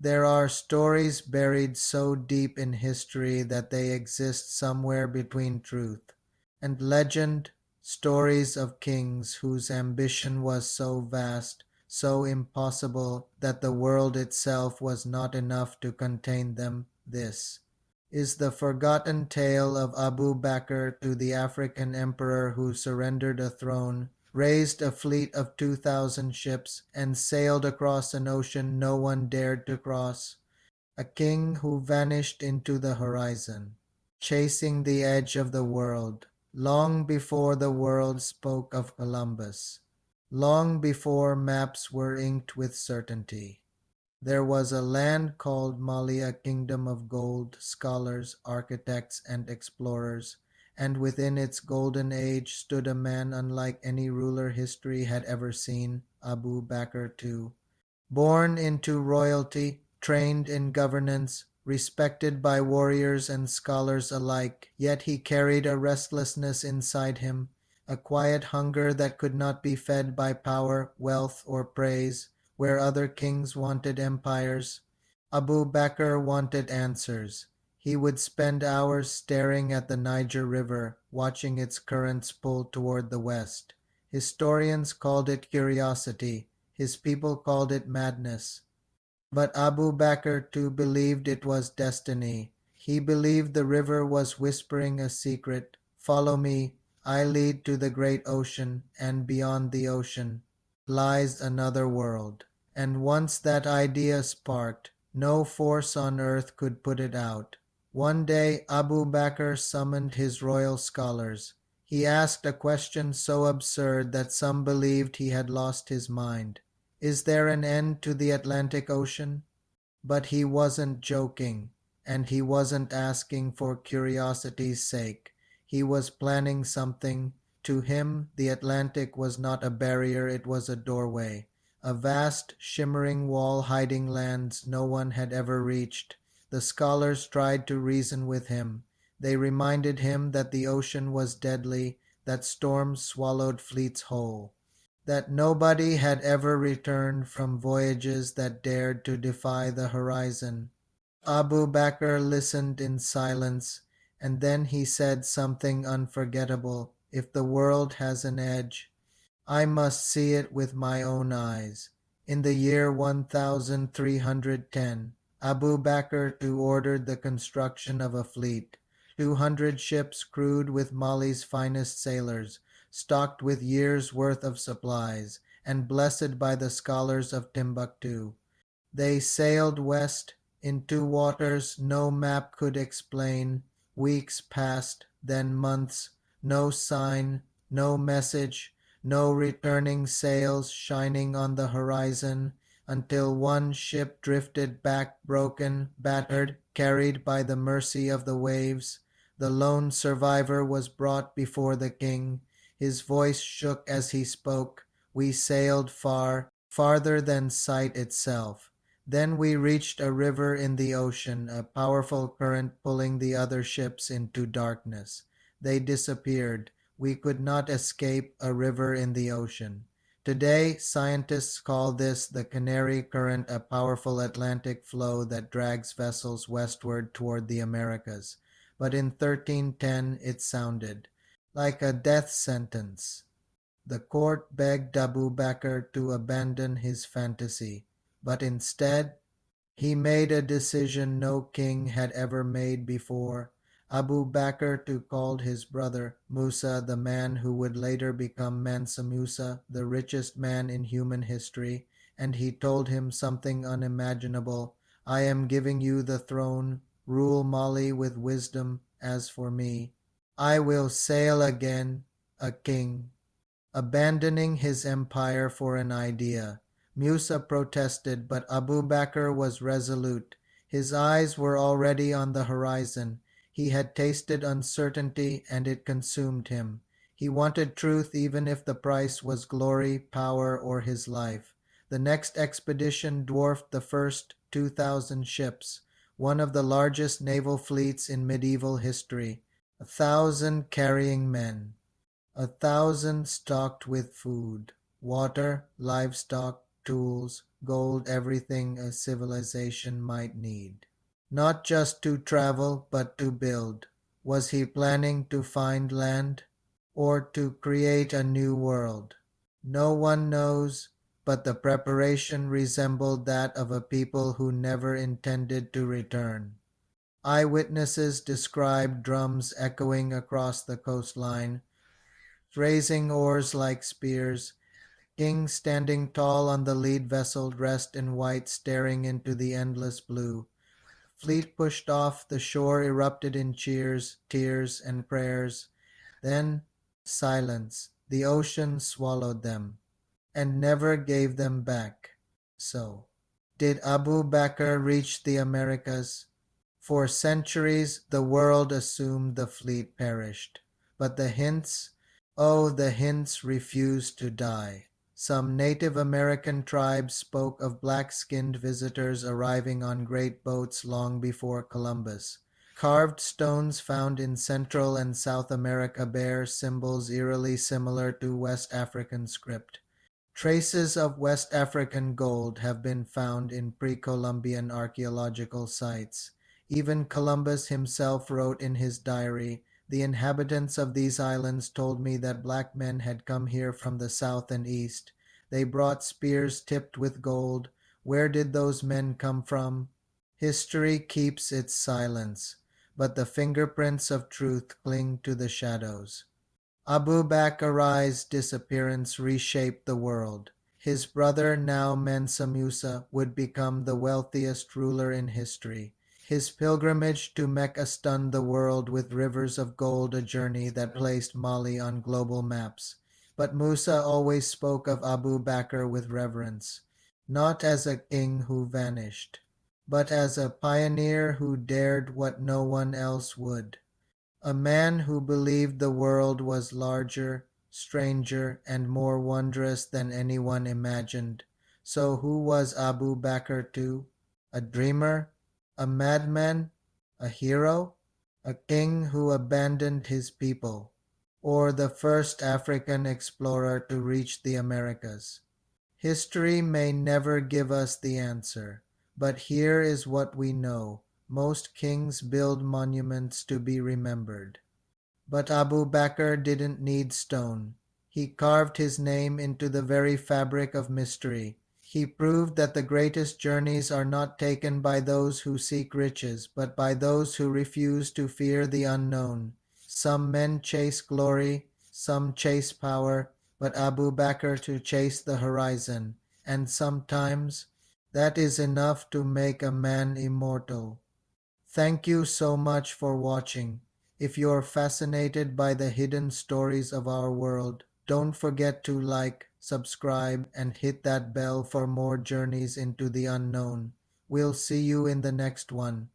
There are stories buried so deep in history that they exist somewhere between truth and legend, stories of kings whose ambition was so vast, so impossible that the world itself was not enough to contain them. This is the forgotten tale of Abu Bakr to the African emperor who surrendered a throne, raised a fleet of 2,000 ships, and sailed across an ocean no one dared to cross. A king who vanished into the horizon, chasing the edge of the world, long before the world spoke of Columbus, long before maps were inked with certainty. There was a land called Mali, a kingdom of gold, scholars, architects, and explorers, and within its golden age stood a man unlike any ruler history had ever seen, Abu Bakr II. Born into royalty, trained in governance, respected by warriors and scholars alike, yet he carried a restlessness inside him, a quiet hunger that could not be fed by power, wealth, or praise. Where other kings wanted empires, Abu Bakr wanted answers. He would spend hours staring at the Niger River, watching its currents pull toward the west. Historians called it curiosity. His people called it madness. But Abu Bakr too believed it was destiny. He believed the river was whispering a secret. Follow me, I lead to the great ocean, and beyond the ocean lies another world. And once that idea sparked, no force on earth could put it out. One day Abu Bakr summoned his royal scholars. He asked a question so absurd that some believed he had lost his mind. Is there an end to the Atlantic Ocean? But he wasn't joking, and he wasn't asking for curiosity's sake. He was planning something. To him, the Atlantic was not a barrier, it was a doorway, a vast, shimmering wall hiding lands no one had ever reached. The scholars tried to reason with him. They reminded him that the ocean was deadly, that storms swallowed fleets whole, that nobody had ever returned from voyages that dared to defy the horizon. Abu Bakr listened in silence, and then he said something unforgettable. If the world has an edge, I must see it with my own eyes. In the year 1310, Abu Bakr II ordered the construction of a fleet, 200 ships crewed with Mali's finest sailors, stocked with years' worth of supplies, and blessed by the scholars of Timbuktu. They sailed west into waters no map could explain. Weeks passed, then months, no sign, no message, no returning sails shining on the horizon, until one ship drifted back broken, battered, carried by the mercy of the waves. The lone survivor was brought before the king. His voice shook as he spoke. We sailed far, farther than sight itself. Then we reached a river in the ocean, a powerful current pulling the other ships into darkness. They disappeared. We could not escape a river in the ocean. Today, scientists call this the Canary Current, a powerful Atlantic flow that drags vessels westward toward the Americas. But in 1310 it sounded like a death sentence. The court begged Abu Bakr to abandon his fantasy, but instead he made a decision no king had ever made before. Abu Bakr too called his brother Musa, the man who would later become Mansa Musa, the richest man in human history, and he told him something unimaginable. I am giving you the throne. Rule Mali with wisdom. As for me, I will sail again, a king, abandoning his empire for an idea. Musa protested, but Abu Bakr was resolute. His eyes were already on the horizon. He had tasted uncertainty, and it consumed him. He wanted truth even if the price was glory, power, or his life. The next expedition dwarfed the first 2,000 ships, one of the largest naval fleets in medieval history, 1,000 carrying men. 1,000 stocked with food, water, livestock, tools, gold, everything a civilization might need. Not just to travel, but to build. Was he planning to find land or to create a new world? No one knows, but the preparation resembled that of a people who never intended to return. Eyewitnesses described drums echoing across the coastline, raising oars like spears, king standing tall on the lead vessel dressed in white staring into the endless blue. Fleet pushed off, the shore erupted in cheers, tears, and prayers. Then silence. The ocean swallowed them and never gave them back. So, did Abu Bakr reach the Americas? For centuries the world assumed the fleet perished. But the hints, oh, the hints refused to die. Some Native American tribes spoke of black-skinned visitors arriving on great boats long before Columbus. Carved stones found in Central and South America bear symbols eerily similar to West African script. Traces of West African gold have been found in pre-Columbian archaeological sites. Even Columbus himself wrote in his diary, "The inhabitants of these islands told me that black men had come here from the south and east. They brought spears tipped with gold. Where did those men come from?" History keeps its silence, but the fingerprints of truth cling to the shadows. Abu Bakr's disappearance reshaped the world. His brother, now Mansa Musa, would become the wealthiest ruler in history. His pilgrimage to Mecca stunned the world with rivers of gold, a journey that placed Mali on global maps. But Musa always spoke of Abu Bakr with reverence, not as a king who vanished, but as a pioneer who dared what no one else would. A man who believed the world was larger, stranger, and more wondrous than anyone imagined. So who was Abu Bakr II? A dreamer? A madman? A hero? A king who abandoned his people? Or the first African explorer to reach the Americas? History may never give us the answer, but here is what we know. Most kings build monuments to be remembered. But Abu Bakr didn't need stone. He carved his name into the very fabric of mystery. He proved that the greatest journeys are not taken by those who seek riches, but by those who refuse to fear the unknown. Some men chase glory, some chase power, but Abu Bakr to chase the horizon, and sometimes that is enough to make a man immortal. Thank you so much for watching. If you're fascinated by the hidden stories of our world, don't forget to like, subscribe, and hit that bell for more journeys into the unknown. We'll see you in the next one.